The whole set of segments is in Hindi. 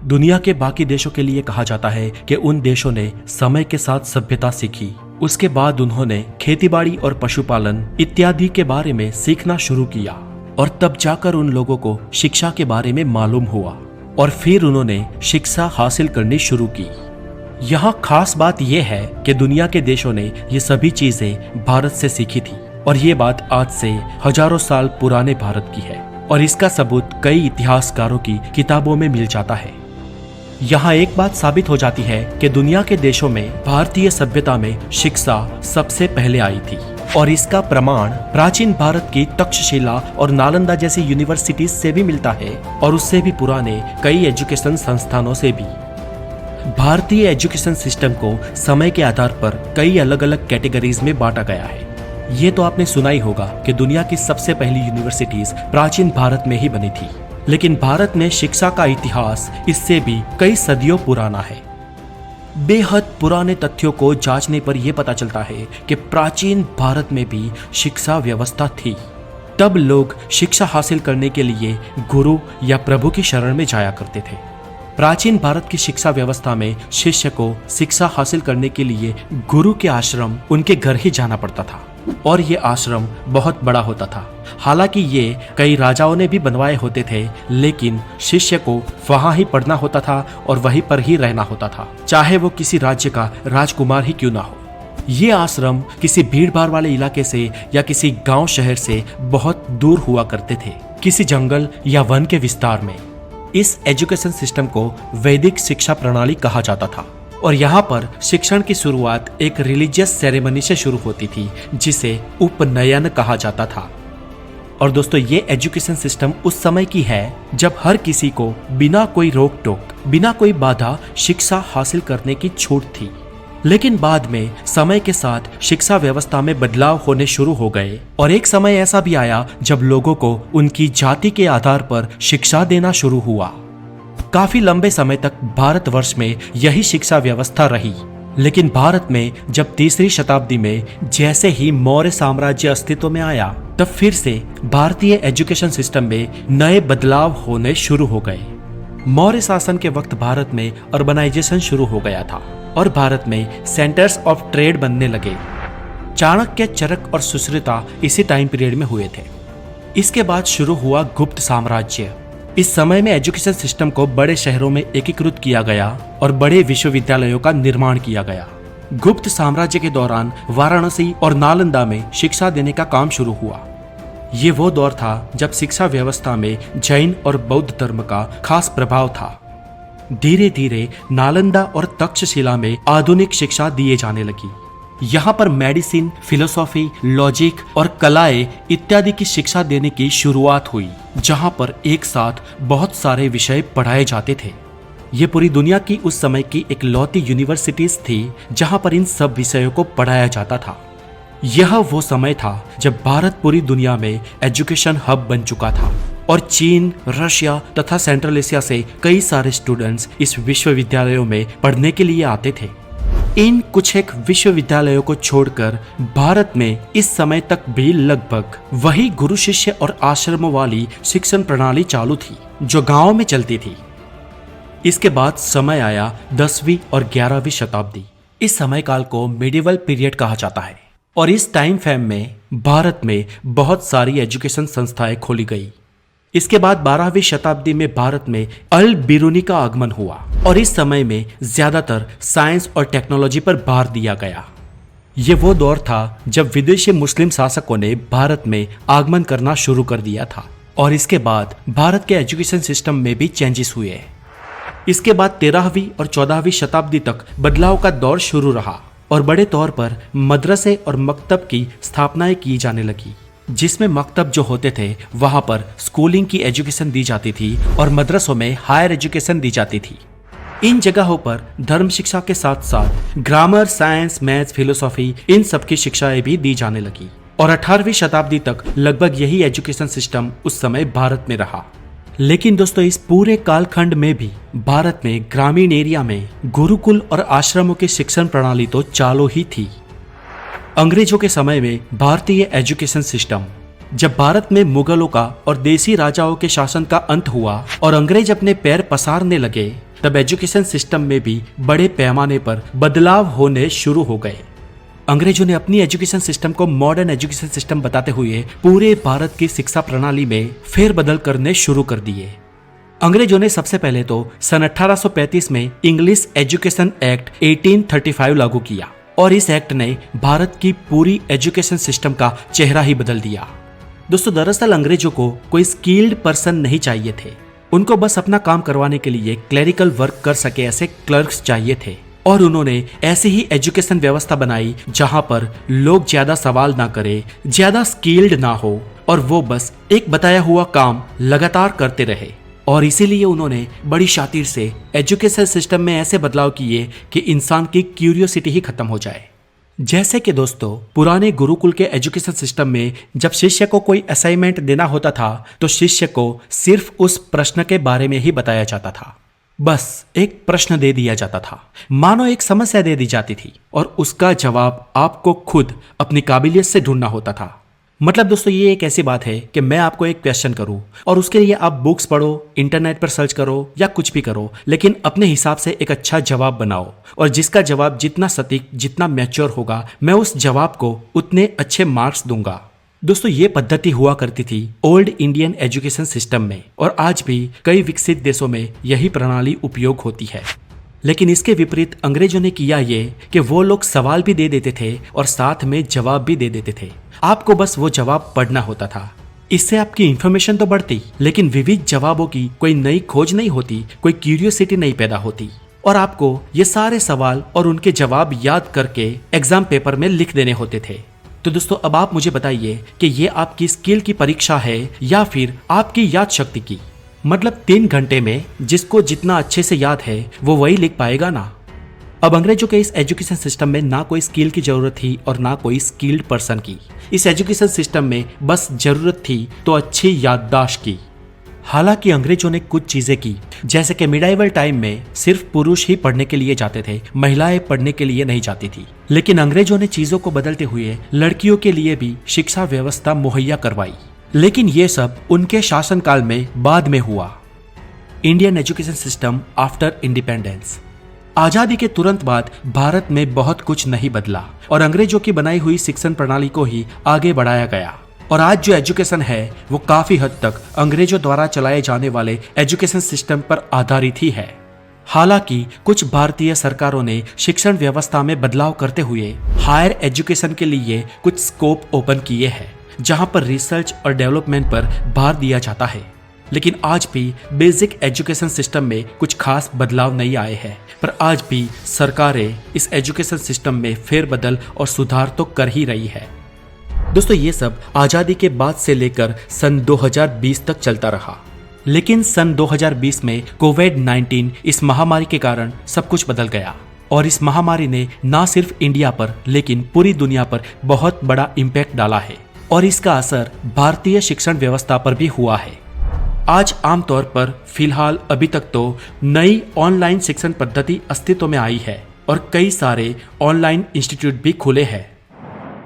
दुनिया के बाकी देशों के लिए कहा जाता है कि उन देशों ने समय के साथ सभ्यता सीखी। उसके बाद उन्होंने खेतीबाड़ी और पशुपालन इत्यादि के बारे में सीखना शुरू किया और तब जाकर उन लोगों को शिक्षा के बारे में मालूम हुआ और फिर उन्होंने शिक्षा हासिल करनी शुरू की। यहाँ खास बात यह है कि दुनिया के देशों ने ये सभी चीजें भारत से सीखी थी और ये बात आज से हजारों साल पुराने भारत की है और इसका सबूत कई इतिहासकारों की किताबों में मिल जाता है। यहाँ एक बात साबित हो जाती है कि दुनिया के देशों में भारतीय सभ्यता में शिक्षा सबसे पहले आई थी और इसका प्रमाण प्राचीन भारत की तक्षशिला और नालंदा जैसी यूनिवर्सिटीज से भी मिलता है और उससे भी पुराने कई एजुकेशन संस्थानों से भी। भारतीय एजुकेशन सिस्टम को समय के आधार पर कई अलग अलग कैटेगरीज में बांटा गया है। ये तो आपने सुना ही होगा कि दुनिया की सबसे पहली यूनिवर्सिटीज प्राचीन भारत में ही बनी थी, लेकिन भारत में शिक्षा का इतिहास इससे भी कई सदियों पुराना है। बेहद पुराने तथ्यों को जांचने पर यह पता चलता है कि प्राचीन भारत में भी शिक्षा व्यवस्था थी। तब लोग शिक्षा हासिल करने के लिए गुरु या प्रभु की शरण में जाया करते थे। प्राचीन भारत की शिक्षा व्यवस्था में शिष्य को शिक्षा हासिल करने के लिए गुरु के आश्रम उनके घर ही जाना पड़ता था और ये आश्रम बहुत बड़ा होता था। हालांकि ये कई राजाओं ने भी बनवाए होते थे, लेकिन शिष्य को वहां ही पढ़ना होता था और वहीं पर ही रहना होता था, चाहे वो किसी राज्य का राजकुमार ही क्यों ना हो। ये आश्रम किसी भीड़ भाड़ वाले इलाके से या किसी गांव शहर से बहुत दूर हुआ करते थे, किसी जंगल या वन के विस्तार में। इस एजुकेशन सिस्टम को वैदिक शिक्षा प्रणाली कहा जाता था और यहाँ पर शिक्षण की शुरुआत एक रिलीजियस सेरेमनी से शुरू होती थी जिसे उपनयन कहा जाता था। और दोस्तों, ये एजुकेशन सिस्टम उस समय की है जब हर किसी को बिना कोई रोक टोक, बिना कोई बाधा शिक्षा हासिल करने की छूट थी। लेकिन बाद में समय के साथ शिक्षा व्यवस्था में बदलाव होने शुरू हो गए और एक समय ऐसा भी आया जब लोगों को उनकी जाति के आधार पर शिक्षा देना शुरू हुआ। काफी लंबे समय तक भारतवर्ष में यही शिक्षा व्यवस्था रही, लेकिन भारत में जब तीसरी शताब्दी में जैसे ही मौर्य साम्राज्य अस्तित्व में आया, तब फिर से भारतीय एजुकेशन सिस्टम में नए बदलाव होने शुरू हो गए। मौर्य शासन के वक्त भारत में अर्बनाइजेशन शुरू हो गया था और भारत में सेंटर्स ऑफ ट्रेड बनने लगे। चाणक्य, चरक और सुश्रुता इसी टाइम पीरियड में हुए थे। इसके बाद शुरू हुआ गुप्त साम्राज्य। इस समय में एजुकेशन सिस्टम को बड़े शहरों में एकीकृत किया गया और बड़े विश्वविद्यालयों का निर्माण किया गया। गुप्त साम्राज्य के दौरान वाराणसी और नालंदा में शिक्षा देने का काम शुरू हुआ। ये वो दौर था जब शिक्षा व्यवस्था में जैन और बौद्ध धर्म का खास प्रभाव था। धीरे धीरे नालंदा और तक्षशिला में आधुनिक शिक्षा दिए जाने लगी। यहाँ पर मेडिसिन, फिलोसॉफी, लॉजिक और कलाएं इत्यादि की शिक्षा देने की शुरुआत हुई, जहाँ पर एक साथ बहुत सारे विषय पढ़ाए जाते थे। ये पूरी दुनिया की उस समय की इकलौती यूनिवर्सिटीज थी जहाँ पर इन सब विषयों को पढ़ाया जाता था। यह वो समय था जब भारत पूरी दुनिया में एजुकेशन हब बन चुका था और चीन, रशिया तथा सेंट्रल एशिया से कई सारे स्टूडेंट्स इस विश्वविद्यालयों में पढ़ने के लिए आते थे। इन कुछ एक विश्वविद्यालयों को छोड़कर भारत में इस समय तक भी लगभग वही गुरु शिष्य और आश्रमों वाली शिक्षण प्रणाली चालू थी जो गांव में चलती थी। इसके बाद समय आया 10वीं और 11वीं शताब्दी। इस समय काल को मिडिवल पीरियड कहा जाता है और इस टाइम फ्रेम में भारत में बहुत सारी एजुकेशन संस्थाएं खोली गई। इसके बाद 12वीं शताब्दी में भारत में अल बिरूनी का आगमन हुआ और इस समय में ज्यादातर साइंस और टेक्नोलॉजी पर भार दिया गया। ये वो दौर था जब विदेशी मुस्लिम शासकों ने भारत में आगमन करना शुरू कर दिया था और इसके बाद भारत के एजुकेशन सिस्टम में भी चेंजेस हुए। इसके बाद 13वीं और 14वीं शताब्दी तक बदलाव का दौर शुरू रहा और बड़े तौर पर मदरसे और मकतब की स्थापनाएं की जाने लगी, जिसमें मकतब जो होते थे वहां पर स्कूलिंग की एजुकेशन दी जाती थी और मदरसों में हायर एजुकेशन दी जाती थी। इन जगहों पर धर्म शिक्षा के साथ साथ ग्रामर, साइंस, मैथ्स, फिलोसॉफी इन सब की शिक्षाएं भी दी जाने लगी और 18वीं शताब्दी तक लगभग यही एजुकेशन सिस्टम उस समय भारत में रहा। लेकिन दोस्तों, इस पूरे कालखंड में भी भारत में ग्रामीण एरिया में गुरुकुल और आश्रमों की शिक्षण प्रणाली तो चालू ही थी। अंग्रेजों के समय में भारतीय एजुकेशन सिस्टम, जब भारत में मुगलों का और देसी राजाओं के शासन का अंत हुआ और अंग्रेज अपने पैर पसारने लगे, तब एजुकेशन सिस्टम में भी बड़े पैमाने पर बदलाव होने शुरू हो गए। अंग्रेजों ने अपनी एजुकेशन सिस्टम को मॉडर्न एजुकेशन सिस्टम बताते हुए पूरे भारत की शिक्षा प्रणाली में फेरबदल करने शुरू कर दिए। अंग्रेजों ने सबसे पहले तो सन 1835 में इंग्लिश एजुकेशन एक्ट 1835 लागू किया और इस एक्ट ने भारत की पूरी एजुकेशन सिस्टम का चेहरा ही बदल दिया। दोस्तों, दरअसल अंग्रेजों को कोई स्किल्ड पर्सन नहीं चाहिए थे, उनको बस अपना काम करवाने के लिए क्लरिकल वर्क कर सके ऐसे क्लर्क्स चाहिए थे। और उन्होंने ऐसी ही एजुकेशन व्यवस्था बनाई जहां पर लोग ज्यादा सवाल ना करें, ज्यादा स्किल्ड ना हो और वो बस एक बताया हुआ काम लगातार करते रहे। और इसीलिए उन्होंने बड़ी शातिर से एजुकेशन सिस्टम में ऐसे बदलाव किए कि इंसान की क्यूरियोसिटी ही खत्म हो जाए। जैसे कि दोस्तों, पुराने गुरुकुल के एजुकेशन सिस्टम में जब शिष्य को कोई असाइनमेंट देना होता था तो शिष्य को सिर्फ उस प्रश्न के बारे में ही बताया जाता था। बस एक प्रश्न दे दिया जाता था, मानो एक समस्या दे दी जाती थी और उसका जवाब आपको खुद अपनी काबिलियत से ढूंढना होता था। मतलब दोस्तों, ये एक ऐसी बात है कि मैं आपको एक क्वेश्चन करूं और उसके लिए आप बुक्स पढ़ो, इंटरनेट पर सर्च करो या कुछ भी करो, लेकिन अपने हिसाब से एक अच्छा जवाब बनाओ और जिसका जवाब जितना सटीक, जितना मैच्योर होगा, मैं उस जवाब को उतने अच्छे मार्क्स दूंगा। दोस्तों, ये पद्धति हुआ करती थी ओल्ड इंडियन एजुकेशन सिस्टम में और आज भी कई विकसित देशों में यही प्रणाली उपयोग होती है। लेकिन इसके विपरीत अंग्रेजों ने किया ये कि वो लोग सवाल भी दे देते थे और साथ में जवाब भी दे देते थे। आपको बस वो जवाब पढ़ना होता था। इससे आपकी इंफॉर्मेशन तो बढ़ती, लेकिन विविध जवाबों की कोई नई खोज नहीं होती, कोई क्यूरियोसिटी नहीं पैदा होती और आपको ये सारे सवाल और उनके जवाब याद करके एग्जाम पेपर में लिख देने होते थे। तो दोस्तों, अब आप मुझे बताइए कि ये आपकी स्किल की परीक्षा है या फिर आपकी याद शक्ति की। मतलब 3 घंटे में जिसको जितना अच्छे से याद है वो वही लिख पाएगा ना। अब अंग्रेजों के इस एजुकेशन सिस्टम में ना कोई स्किल की जरूरत थी और ना कोई स्किल्ड पर्सन की। इस एजुकेशन सिस्टम में बस जरूरत थी तो अच्छी याददाश्त की। हालांकि अंग्रेजों ने कुछ चीजें की, जैसे कि मिडाइवल टाइम में सिर्फ पुरुष ही पढ़ने के लिए जाते थे, महिलाएं पढ़ने के लिए नहीं जाती थी। लेकिन अंग्रेजों ने चीजों को बदलते हुए लड़कियों के लिए भी शिक्षा व्यवस्था मुहैया करवाई। लेकिन ये सब उनके शासनकाल में बाद में हुआ। Indian education system after independence. आजादी के तुरंत बाद भारत में बहुत कुछ नहीं बदला और अंग्रेजों की बनाई हुई शिक्षण प्रणाली को ही आगे बढ़ाया गया। और आज जो एजुकेशन है वो काफी हद तक अंग्रेजों द्वारा चलाए जाने वाले एजुकेशन सिस्टम पर आधारित ही है। हालांकि कुछ भारतीय सरकारों ने शिक्षण व्यवस्था में बदलाव करते हुए हायर एजुकेशन के लिए कुछ स्कोप ओपन किए हैं, जहां पर रिसर्च और डेवलपमेंट पर भार दिया जाता है। लेकिन आज भी बेसिक एजुकेशन सिस्टम में कुछ खास बदलाव नहीं आए हैं, पर आज भी सरकारें इस एजुकेशन सिस्टम में फेरबदल और सुधार तो कर ही रही है। दोस्तों, ये सब आजादी के बाद से लेकर सन 2020 तक चलता रहा। लेकिन सन 2020 में कोविड-19 इस महामारी के कारण सब कुछ बदल गया और इस महामारी ने ना सिर्फ इंडिया पर लेकिन पूरी दुनिया पर बहुत बड़ा इम्पैक्ट डाला है और इसका असर भारतीय शिक्षण व्यवस्था पर भी हुआ है। आज आमतौर पर फिलहाल अभी तक तो नई ऑनलाइन शिक्षण पद्धति अस्तित्व में आई है और कई सारे ऑनलाइन इंस्टीट्यूट भी खुले हैं।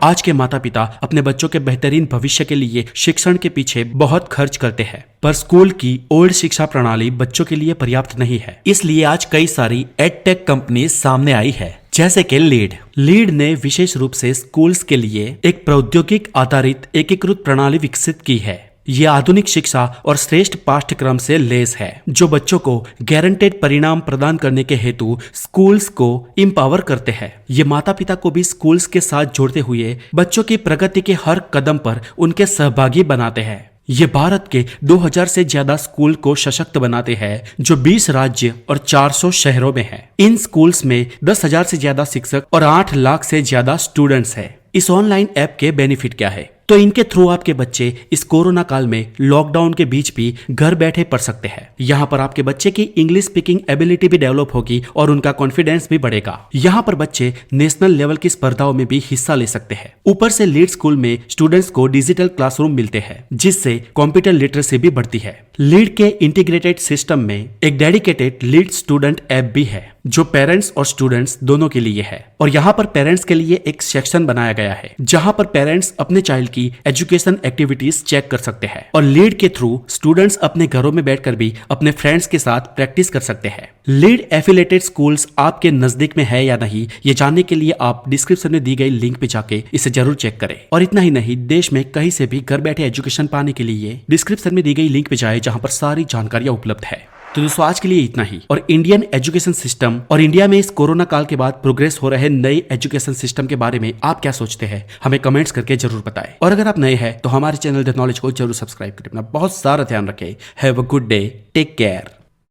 आज के माता पिता अपने बच्चों के बेहतरीन भविष्य के लिए शिक्षण के पीछे बहुत खर्च करते हैं, पर स्कूल की ओल्ड शिक्षा प्रणाली बच्चों के लिए पर्याप्त नहीं है। इसलिए आज कई सारी एडटेक कंपनी सामने आई है, जैसे कि लीड ने विशेष रूप से स्कूल्स के लिए एक प्रौद्योगिक आधारित एकीकृत प्रणाली विकसित की है। ये आधुनिक शिक्षा और श्रेष्ठ पाठ्यक्रम से लैस है, जो बच्चों को गारंटेड परिणाम प्रदान करने के हेतु स्कूल्स को एम्पावर करते हैं। ये माता पिता को भी स्कूल्स के साथ जोड़ते हुए बच्चों की प्रगति के हर कदम पर उनके सहभागी बनाते हैं। ये भारत के 2000 से ज्यादा स्कूल को सशक्त बनाते हैं, जो 20 राज्य और 400 शहरों में है। इन स्कूल्स में 10,000 से ज्यादा शिक्षक और 8 लाख से ज्यादा स्टूडेंट्स हैं। इस ऑनलाइन ऐप के बेनिफिट क्या है? तो इनके थ्रू आपके बच्चे इस कोरोना काल में लॉकडाउन के बीच भी घर बैठे पढ़ सकते हैं। यहाँ पर आपके बच्चे की इंग्लिश स्पीकिंग एबिलिटी भी डेवलप होगी और उनका कॉन्फिडेंस भी बढ़ेगा। यहाँ पर बच्चे नेशनल लेवल की स्पर्धाओं में भी हिस्सा ले सकते हैं। ऊपर से लीड स्कूल में स्टूडेंट्स को डिजिटल क्लासरूम मिलते हैं, जिससे कंप्यूटर लिटरेसी भी बढ़ती है। लीड के इंटीग्रेटेड सिस्टम में एक डेडिकेटेड लीड स्टूडेंट ऐप भी है। जो पेरेंट्स और स्टूडेंट्स दोनों के लिए है। और यहाँ पर पेरेंट्स के लिए एक सेक्शन बनाया गया है जहाँ पर पेरेंट्स अपने चाइल्ड की एजुकेशन एक्टिविटीज चेक कर सकते हैं और लीड के थ्रू स्टूडेंट्स अपने घरों में बैठकर भी अपने फ्रेंड्स के साथ प्रैक्टिस कर सकते हैं। लीड एफिलेटेड स्कूल्स आपके नजदीक में है या नहीं, ये जानने के लिए आप डिस्क्रिप्शन में दी गई लिंक पे जाके इसे जरूर चेक करें। और इतना ही नहीं, देश में कहीं से भी घर बैठे एजुकेशन पाने के लिए डिस्क्रिप्शन में दी गई लिंक पे जाए जहां पर सारी जानकारियां उपलब्ध है। तो दोस्तों आज के लिए इतना ही। और इंडियन एजुकेशन सिस्टम और इंडिया में इस कोरोना काल के बाद प्रोग्रेस हो रहे नए एजुकेशन सिस्टम के बारे में आप क्या सोचते हैं, हमें कमेंट्स करके जरूर बताएं। और अगर आप नए हैं तो हमारे चैनल द नॉलेज को जरूर सब्सक्राइब करें। अपना बहुत सारा ध्यान रखें। Have a good day, take care.